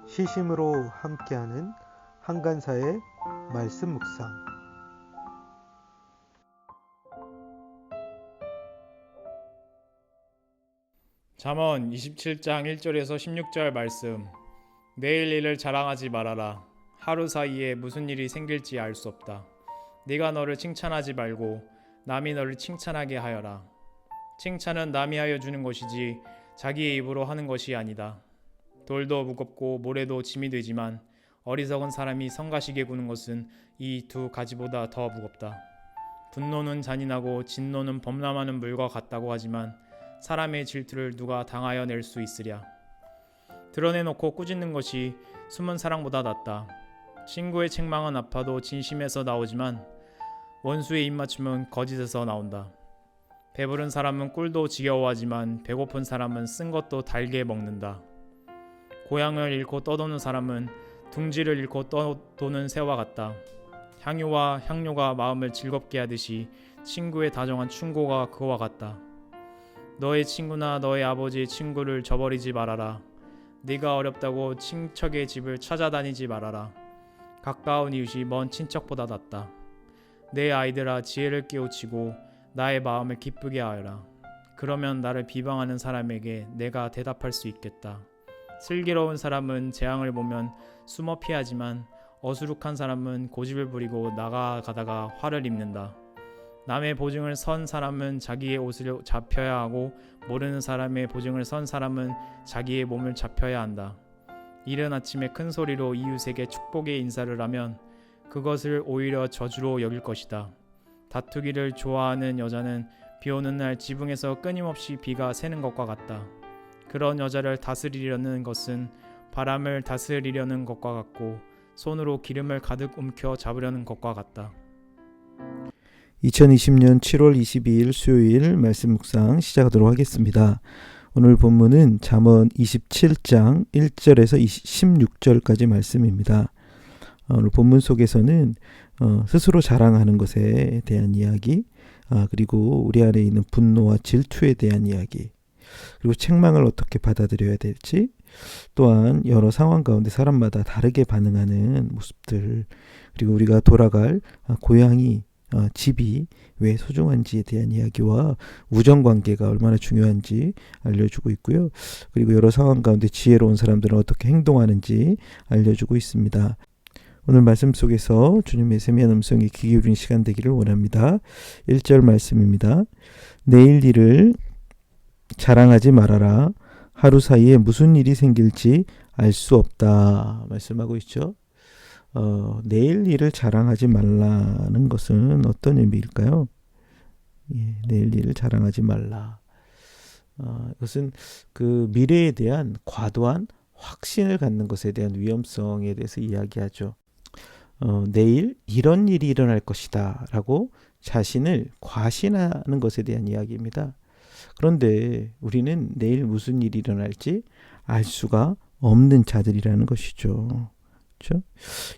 시심으로 함께하는 한간사의 말씀 묵상. 잠언 27장 1절에서 16절 말씀. 내일 일을 자랑하지 말아라. 하루 사이에 무슨 일이 생길지 알 수 없다. 네가 너를 칭찬하지 말고 남이 너를 칭찬하게 하여라. 칭찬은 남이 하여 주는 것이지 자기의 입으로 하는 것이 아니다. 돌도 무겁고 모래도 짐이 되지만 어리석은 사람이 성가시게 구는 것은 이 두 가지보다 더 무겁다. 분노는 잔인하고 진노는 범람하는 물과 같다고 하지만 사람의 질투를 누가 당하여 낼 수 있으랴. 드러내놓고 꾸짖는 것이 숨은 사랑보다 낫다. 친구의 책망은 아파도 진심에서 나오지만 원수의 입맞춤은 거짓에서 나온다. 배부른 사람은 꿀도 지겨워하지만 배고픈 사람은 쓴 것도 달게 먹는다. 고향을 잃고 떠도는 사람은 둥지를 잃고 떠도는 새와 같다. 향유와 향료가 마음을 즐겁게 하듯이 친구의 다정한 충고가 그와 같다. 너의 친구나 너의 아버지의 친구를 저버리지 말아라. 네가 어렵다고 친척의 집을 찾아다니지 말아라. 가까운 이웃이 먼 친척보다 낫다. 내 아이들아, 지혜를 깨우치고 나의 마음을 기쁘게 하여라. 그러면 나를 비방하는 사람에게 내가 대답할 수 있겠다. 슬기로운 사람은 재앙을 보면 숨어 피하지만 어수룩한 사람은 고집을 부리고 나가다가 화를 입는다. 남의 보증을 선 사람은 자기의 옷을 잡혀야 하고 모르는 사람의 보증을 선 사람은 자기의 몸을 잡혀야 한다. 이른 아침에 큰 소리로 이웃에게 축복의 인사를 하면 그것을 오히려 저주로 여길 것이다. 다투기를 좋아하는 여자는 비 오는 날 지붕에서 끊임없이 비가 새는 것과 같다. 그런 여자를 다스리려는 것은 바람을 다스리려는 것과 같고 손으로 기름을 가득 움켜 잡으려는 것과 같다. 2020년 7월 22일 수요일 말씀 묵상 시작하도록 하겠습니다. 오늘 본문은 잠언 27장 1절에서 16절까지 말씀입니다. 오늘 본문 속에서는 스스로 자랑하는 것에 대한 이야기, 그리고 우리 안에 있는 분노와 질투에 대한 이야기, 그리고 책망을 어떻게 받아들여야 될지, 또한 여러 상황 가운데 사람마다 다르게 반응하는 모습들, 그리고 우리가 돌아갈 고향이 집이 왜 소중한지에 대한 이야기와 우정관계가 얼마나 중요한지 알려주고 있고요. 그리고 여러 상황 가운데 지혜로운 사람들은 어떻게 행동하는지 알려주고 있습니다. 오늘 말씀 속에서 주님의 세미한 음성에 귀 기울이는 시간 되기를 원합니다. 1절 말씀입니다. 내일 일을 자랑하지 말아라. 하루 사이에 무슨 일이 생길지 알 수 없다 말씀하고 있죠. 내일 일을 자랑하지 말라는 것은 어떤 의미일까요? 내일 일을 자랑하지 말라. 이것은 그 미래에 대한 과도한 확신을 갖는 것에 대한 위험성에 대해서 이야기하죠. 내일 이런 일이 일어날 것이다 라고 자신을 과신하는 것에 대한 이야기입니다. 그런데 우리는 내일 무슨 일이 일어날지 알 수가 없는 자들이라는 것이죠. 그렇죠?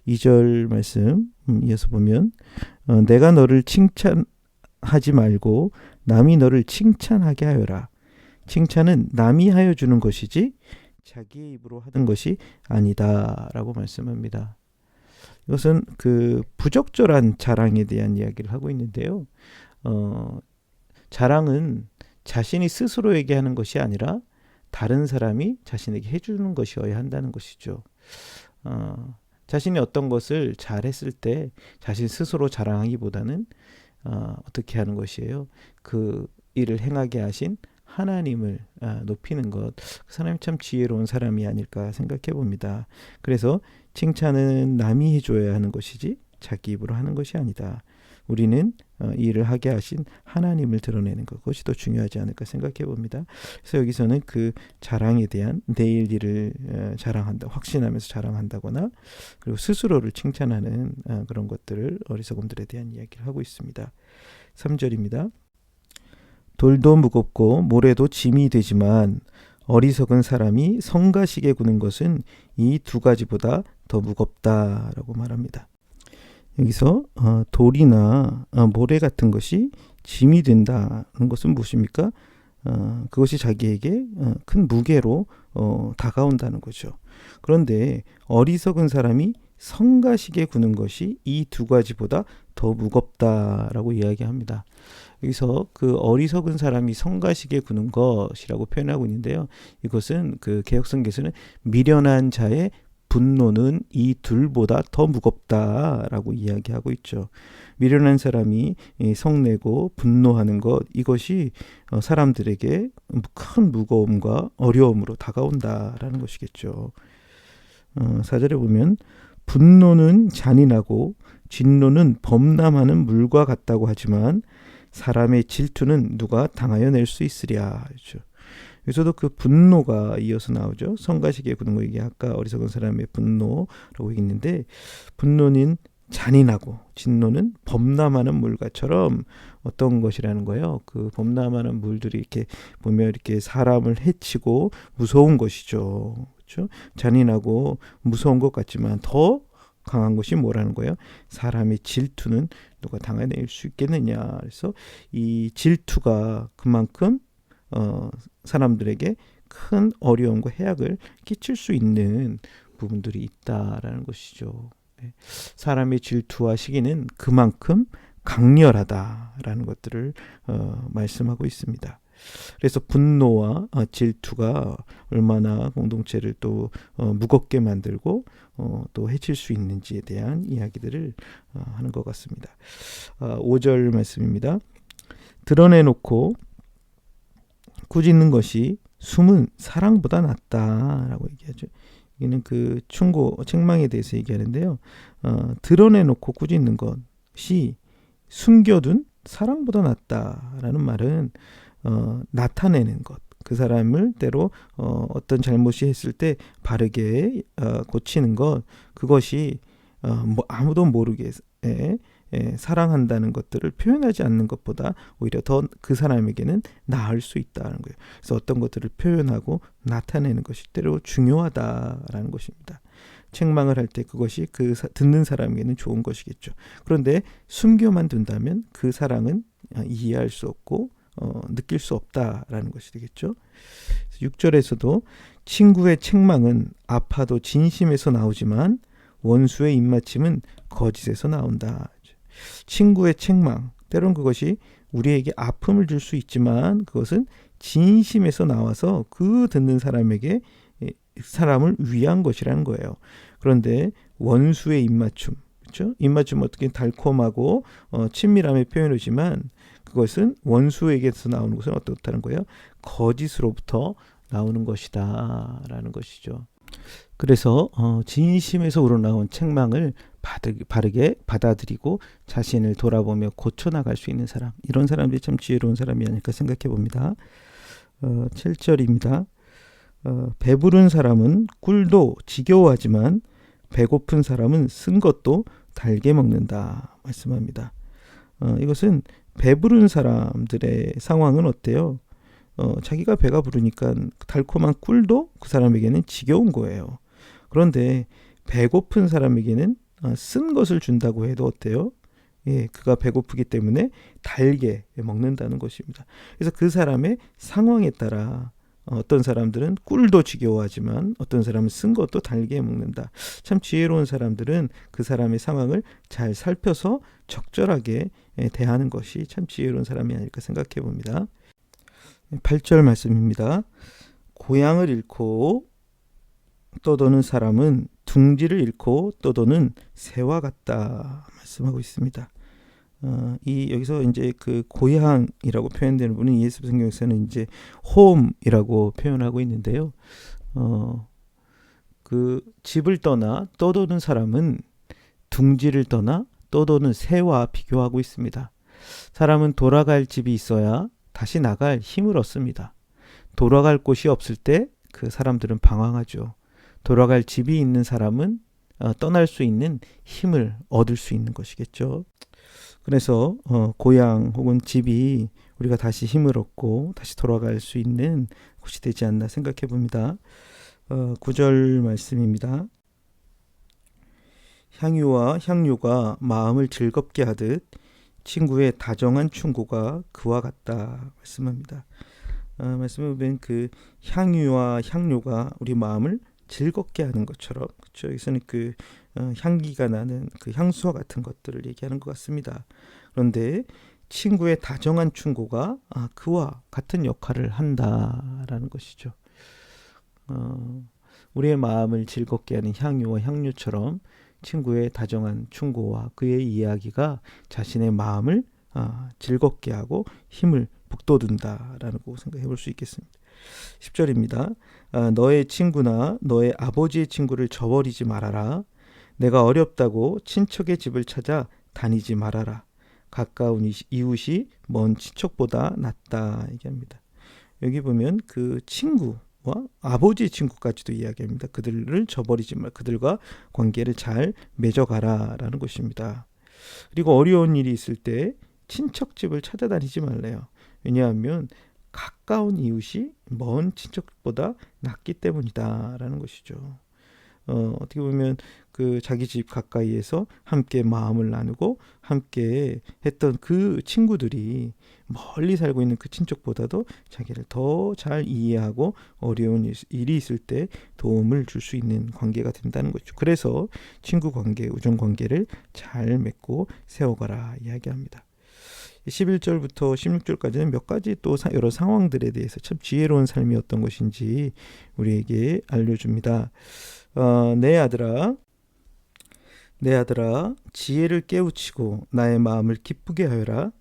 2절 말씀 이어서 보면 내가 너를 칭찬하지 말고 남이 너를 칭찬하게 하여라. 칭찬은 남이 하여 주는 것이지 자기의 입으로 하는 것이 아니다 라고 말씀합니다. 이것은 그 부적절한 자랑에 대한 이야기를 하고 있는데요. 자랑은 자신이 스스로에게 하는 것이 아니라 다른 사람이 자신에게 해주는 것이어야 한다는 것이죠. 자신이 어떤 것을 잘했을 때 자신 스스로 자랑하기보다는 어떻게 하는 것이에요? 그 일을 행하게 하신 하나님을 높이는 것. 그 사람이 참 지혜로운 사람이 아닐까 생각해 봅니다. 그래서 칭찬은 남이 해줘야 하는 것이지 자기 입으로 하는 것이 아니다. 우리는 이 일을 하게 하신 하나님을 드러내는 것, 그것이 더 중요하지 않을까 생각해 봅니다. 그래서 여기서는 그 자랑에 대한 내일 일을 자랑한다, 확신하면서 자랑한다거나 그리고 스스로를 칭찬하는 그런 것들을 어리석음들에 대한 이야기를 하고 있습니다. 3절입니다. 돌도 무겁고 모래도 짐이 되지만 어리석은 사람이 성가시게 구는 것은 이 두 가지보다 더 무겁다라고 말합니다. 여기서 돌이나 모래 같은 것이 짐이 된다는 것은 무엇입니까? 그것이 자기에게 큰 무게로 다가온다는 거죠. 그런데 어리석은 사람이 성가시게 구는 것이 이 두 가지보다 더 무겁다라고 이야기합니다. 여기서 그 어리석은 사람이 성가시게 구는 것이라고 표현하고 있는데요. 이것은 그 개역성경에서는 미련한 자의 분노는 이 둘보다 더 무겁다라고 이야기하고 있죠. 미련한 사람이 성내고 분노하는 것, 이것이 사람들에게 큰 무거움과 어려움으로 다가온다라는 것이겠죠. 4절에 보면 분노는 잔인하고 진노는 범람하는 물과 같다고 하지만 사람의 질투는 누가 당하여 낼 수 있으랴. 그렇죠. 여기서도 그 분노가 이어서 나오죠. 성가시게 구는 거, 이게 아까 어리석은 사람의 분노라고 했는데, 분노는 잔인하고 진노는 범람하는 물과처럼 어떤 것이라는 거예요. 그 범람하는 물들이 이렇게 보면 이렇게 사람을 해치고 무서운 것이죠. 그렇죠? 잔인하고 무서운 것 같지만 더 강한 것이 뭐라는 거예요? 사람의 질투는 누가 당해낼 수 있겠느냐. 그래서 이 질투가 그만큼 사람들에게 큰 어려움과 해악을 끼칠 수 있는 부분들이 있다라는 것이죠. 사람의 질투와 시기는 그만큼 강렬하다라는 것들을 말씀하고 있습니다. 그래서 분노와 질투가 얼마나 공동체를 또 무겁게 만들고 또 해칠 수 있는지에 대한 이야기들을 하는 것 같습니다. 5절 말씀입니다. 드러내놓고 꾸짖는 것이 숨은 사랑보다 낫다라고 얘기하죠. 이는 그 충고, 책망에 대해서 얘기하는데요. 드러내놓고 꾸짖는 것이 숨겨둔 사랑보다 낫다라는 말은 나타내는 것, 그 사람을 때로 어떤 잘못이 했을 때 바르게 고치는 것, 그것이 아무도 모르게 사랑한다는 것들을 표현하지 않는 것보다 오히려 더 그 사람에게는 나을 수 있다는 거예요. 그래서 어떤 것들을 표현하고 나타내는 것이 때로 중요하다라는 것입니다. 책망을 할 때 그것이 그 듣는 사람에게는 좋은 것이겠죠. 그런데 숨겨만 둔다면 그 사랑은 이해할 수 없고 느낄 수 없다라는 것이 되겠죠. 6절에서도 친구의 책망은 아파도 진심에서 나오지만 원수의 입맞춤은 거짓에서 나온다. 친구의 책망, 때론 그것이 우리에게 아픔을 줄 수 있지만 그것은 진심에서 나와서 그 듣는 사람에게 사람을 위한 것이라는 거예요. 그런데 원수의 입맞춤, 그렇죠? 입맞춤은 어떻게 달콤하고 친밀함의 표현이지만 그것은 원수에게서 나오는 것은 어떻다는 거예요? 거짓으로부터 나오는 것이다 라는 것이죠. 그래서 진심에서 우러나온 책망을 바르게 받아들이고 자신을 돌아보며 고쳐나갈 수 있는 사람, 이런 사람들이 참 지혜로운 사람이 아닐까 생각해 봅니다. 7절입니다. 배부른 사람은 꿀도 지겨워하지만 배고픈 사람은 쓴 것도 달게 먹는다 말씀합니다. 이것은 배부른 사람들의 상황은 어때요? 자기가 배가 부르니까 달콤한 꿀도 그 사람에게는 지겨운 거예요. 그런데 배고픈 사람에게는 쓴 것을 준다고 해도 어때요? 예, 그가 배고프기 때문에 달게 먹는다는 것입니다. 그래서 그 사람의 상황에 따라 어떤 사람들은 꿀도 지겨워하지만 어떤 사람은 쓴 것도 달게 먹는다. 참 지혜로운 사람들은 그 사람의 상황을 잘 살펴서 적절하게 대하는 것이 참 지혜로운 사람이 아닐까 생각해 봅니다. 8절 말씀입니다. 고향을 잃고 떠도는 사람은 둥지를 잃고 떠도는 새와 같다 말씀하고 있습니다. 여기서 이제 그 고향이라고 표현되는 부분은 예수 성경에서는 이제 홈이라고 표현하고 있는데요. 그 집을 떠나 떠도는 사람은 둥지를 떠나 떠도는 새와 비교하고 있습니다. 사람은 돌아갈 집이 있어야 다시 나갈 힘을 얻습니다. 돌아갈 곳이 없을 때 그 사람들은 방황하죠. 돌아갈 집이 있는 사람은 떠날 수 있는 힘을 얻을 수 있는 것이겠죠. 그래서 고향 혹은 집이 우리가 다시 힘을 얻고 다시 돌아갈 수 있는 곳이 되지 않나 생각해 봅니다. 9절 말씀입니다. 향유와 향료가 마음을 즐겁게 하듯 친구의 다정한 충고가 그와 같다 말씀합니다. 말씀해 보면 그 향유와 향료가 우리 마음을 즐겁게 하는 것처럼, 그렇죠? 여기서는 그 향기가 나는 그 향수와 같은 것들을 얘기하는 것 같습니다. 그런데 친구의 다정한 충고가 그와 같은 역할을 한다라는 것이죠. 우리의 마음을 즐겁게 하는 향유와 향료처럼 친구의 다정한 충고와 그의 이야기가 자신의 마음을 즐겁게 하고 힘을 북돋운다라고 생각해 볼 수 있겠습니다. 10절입니다. 너의 친구나 너의 아버지의 친구를 저버리지 말아라. 내가 어렵다고 친척의 집을 찾아 다니지 말아라. 가까운 이웃이 먼 친척보다 낫다 얘기합니다. 여기 보면 그 친구와 아버지의 친구까지도 이야기합니다. 그들을 저버리지 말, 그들과 관계를 잘 맺어가라라는 것입니다. 그리고 어려운 일이 있을 때 친척집을 찾아다니지 말래요. 왜냐하면 가까운 이웃이 먼 친척보다 낫기 때문이다라는 것이죠. 어떻게 보면 그 자기 집 가까이에서 함께 마음을 나누고 함께 했던 그 친구들이 멀리 살고 있는 그 친척보다도 자기를 더 잘 이해하고 어려운 일이 있을 때 도움을 줄 수 있는 관계가 된다는 거죠. 그래서 친구 관계, 우정 관계를 잘 맺고 세워가라 이야기합니다. 11절부터 16절까지는 몇 가지 또 여러 상황들에 대해서 참 지혜로운 삶이 어떤 것인지 우리에게 알려줍니다. 내 아들아 지혜를 깨우치고 나의 마음을 기쁘게 하여라.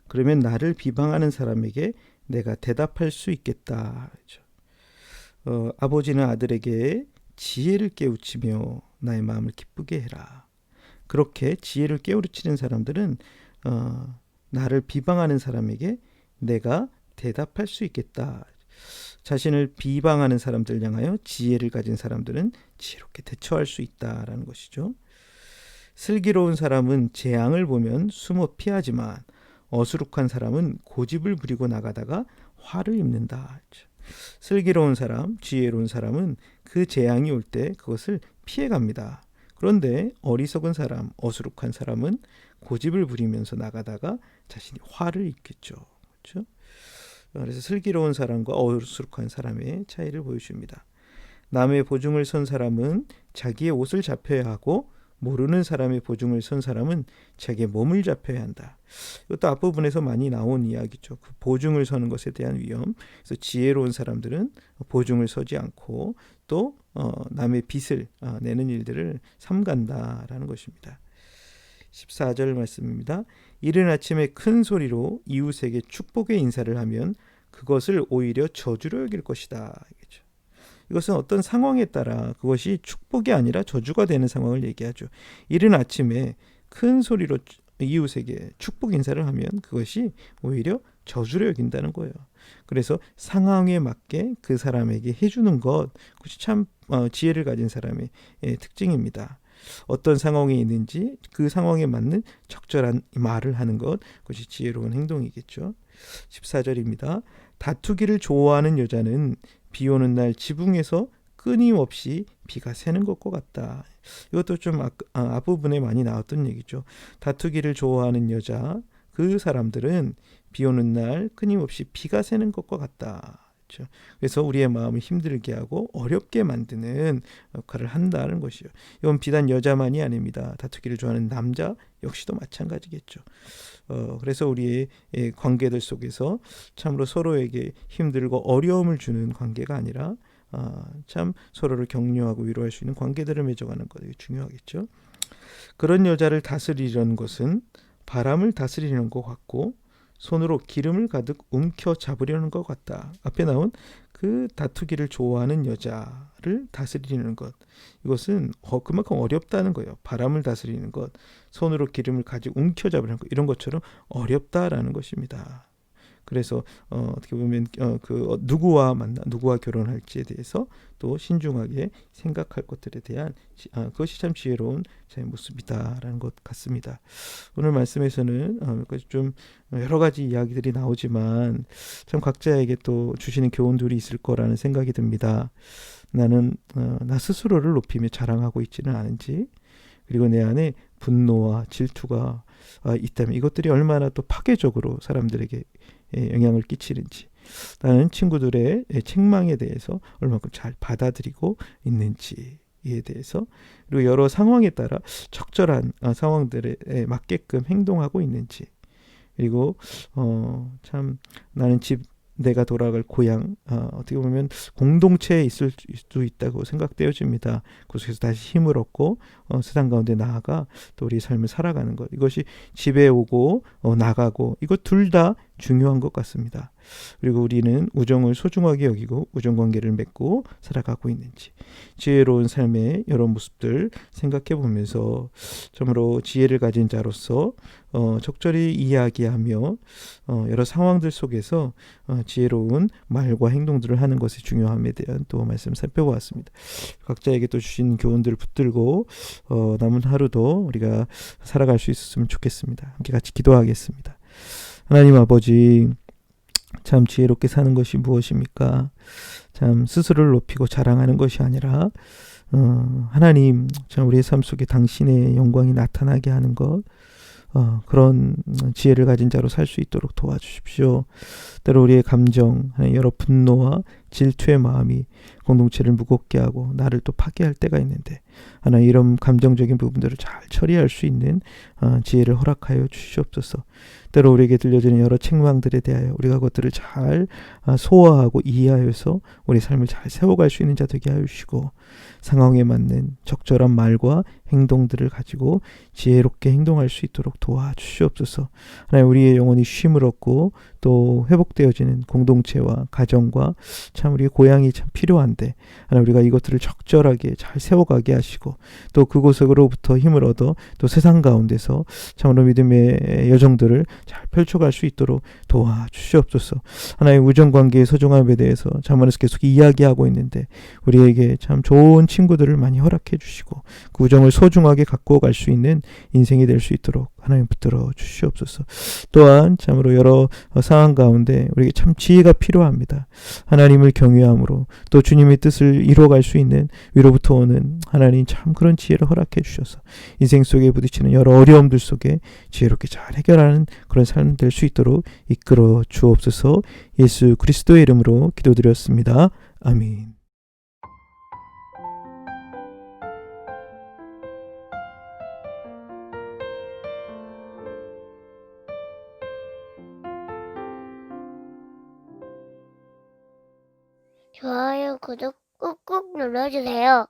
그러면 나를 비방하는 사람에게 내가 대답할 수 있겠다. 아버지는 아들에게 지혜를 깨우치며 나의 마음을 기쁘게 해라. 그렇게 지혜를 깨우치는 사람들은 나를 비방하는 사람에게 내가 대답할 수 있겠다. 자신을 비방하는 사람들 향하여 지혜를 가진 사람들은 지혜롭게 대처할 수 있다라는 것이죠. 슬기로운 사람은 재앙을 보면 숨어 피하지만 어수룩한 사람은 고집을 부리고 나가다가 화를 입는다. 슬기로운 사람, 지혜로운 사람은 그 재앙이 올 때 그것을 피해갑니다. 그런데 어리석은 사람, 어수룩한 사람은 고집을 부리면서 나가다가 자신이 화를 입겠죠. 그렇죠? 그래서 슬기로운 사람과 어수룩한 사람의 차이를 보여줍니다. 남의 보증을 선 사람은 자기의 옷을 잡혀야 하고 모르는 사람의 보증을 선 사람은 자기의 몸을 잡혀야 한다. 이것도 앞부분에서 많이 나온 이야기죠. 그 보증을 서는 것에 대한 위험. 그래서 지혜로운 사람들은 보증을 서지 않고 또 남의 빚을 내는 일들을 삼간다라는 것입니다. 14절 말씀입니다. 이른 아침에 큰 소리로 이웃에게 축복의 인사를 하면 그것을 오히려 저주로 여길 것이다. 이것은 어떤 상황에 따라 그것이 축복이 아니라 저주가 되는 상황을 얘기하죠. 이른 아침에 큰 소리로 이웃에게 축복 인사를 하면 그것이 오히려 저주로 여긴다는 거예요. 그래서 상황에 맞게 그 사람에게 해주는 것, 그것이 참 지혜를 가진 사람의 특징입니다. 어떤 상황이 있는지 그 상황에 맞는 적절한 말을 하는 것, 그것이 지혜로운 행동이겠죠. 14절입니다. 다투기를 좋아하는 여자는 비 오는 날 지붕에서 끊임없이 비가 새는 것과 같다. 이것도 좀 앞부분에 많이 나왔던 얘기죠. 다투기를 좋아하는 여자, 그 사람들은 비 오는 날 끊임없이 비가 새는 것과 같다. 그렇죠? 그래서 우리의 마음을 힘들게 하고 어렵게 만드는 역할을 한다는 것이요. 이건 비단 여자만이 아닙니다. 다투기를 좋아하는 남자 역시도 마찬가지겠죠. 그래서 우리의 관계들 속에서 참으로 서로에게 힘들고 어려움을 주는 관계가 아니라 참 서로를 격려하고 위로할 수 있는 관계들을 맺어가는 것, 이게 중요하겠죠. 그런 여자를 다스리려는 것은 바람을 다스리는 것 같고 손으로 기름을 가득 움켜 잡으려는 것 같다. 앞에 나온 그 다투기를 좋아하는 여자를 다스리는 것, 이것은 그만큼 어렵다는 거예요. 바람을 다스리는 것, 손으로 기름을 가지고 움켜 잡으려는 것, 이런 것처럼 어렵다라는 것입니다. 그래서 어떻게 보면 누구와 결혼할지에 대해서 또 신중하게 생각할 것들에 대한 그것이 참 지혜로운 자의 모습이다라는 것 같습니다. 오늘 말씀에서는 좀 여러 가지 이야기들이 나오지만 참 각자에게 또 주시는 교훈들이 있을 거라는 생각이 듭니다. 나는 나 스스로를 높이며 자랑하고 있지는 않은지, 그리고 내 안에 분노와 질투가 있다면 이것들이 얼마나 또 파괴적으로 사람들에게 영향을 끼치는지, 나는 친구들의 책망에 대해서 얼마큼 잘 받아들이고 있는지에 대해서, 그리고 여러 상황에 따라 적절한 상황들에 맞게끔 행동하고 있는지, 그리고 참 나는 내가 돌아갈 고향, 어떻게 보면 공동체에 있을 수도 있다고 생각되어집니다. 그곳에서 다시 힘을 얻고 세상 가운데 나아가 또 우리 삶을 살아가는 것, 이것이 집에 오고 나가고, 이것 둘 다 중요한 것 같습니다. 그리고 우리는 우정을 소중하게 여기고 우정관계를 맺고 살아가고 있는지, 지혜로운 삶의 여러 모습들 생각해 보면서 참으로 지혜를 가진 자로서 적절히 이야기하며 여러 상황들 속에서 지혜로운 말과 행동들을 하는 것의 중요함에 대한 또 말씀 살펴보았습니다. 각자에게 또 주신 교훈들을 붙들고 남은 하루도 우리가 살아갈 수 있었으면 좋겠습니다. 함께 같이 기도하겠습니다. 하나님 아버지, 참 지혜롭게 사는 것이 무엇입니까? 참 스스로를 높이고 자랑하는 것이 아니라 하나님, 참 우리의 삶 속에 당신의 영광이 나타나게 하는 것, 그런 지혜를 가진 자로 살 수 있도록 도와주십시오. 때로 우리의 감정, 여러 분노와 질투의 마음이 공동체를 무겁게 하고 나를 또 파괴할 때가 있는데, 하나 이런 감정적인 부분들을 잘 처리할 수 있는 지혜를 허락하여 주시옵소서. 때로 우리에게 들려지는 여러 책망들에 대하여 우리가 그것들을 잘 소화하고 이해하여서 우리 삶을 잘 세워갈 수 있는 자 되게 하여 주시고, 상황에 맞는 적절한 말과 행동들을 가지고 지혜롭게 행동할 수 있도록 도와주시옵소서. 하나님, 우리의 영혼이 쉼을 얻고 또 회복되어지는 공동체와 가정과 참 우리의 고향이 참 필요한데, 하나님 우리가 이것들을 적절하게 잘 세워가게 하시고, 또 그곳으로부터 힘을 얻어 또 세상 가운데서 참으로 믿음의 여정들을 잘 펼쳐갈 수 있도록 도와주시옵소서. 하나님, 우정관계의 소중함에 대해서 자문에서 계속 이야기하고 있는데, 우리에게 참 좋은 친구들을 많이 허락해 주시고 그 우정을 소중하게 갖고 갈 수 있는 인생이 될 수 있도록 하나님 붙들어 주시옵소서. 또한 참으로 여러 상황 가운데 우리에게 참 지혜가 필요합니다. 하나님을 경외함으로 또 주님의 뜻을 이루어갈 수 있는 위로부터 오는 하나님 참 그런 지혜를 허락해 주셔서 인생 속에 부딪히는 여러 어려움들 속에 지혜롭게 잘 해결하는 그런 삶 될 수 있도록 이끌어 주옵소서. 예수 그리스도의 이름으로 기도드렸습니다. 아멘. 좋아요, 구독 꾹꾹 눌러주세요.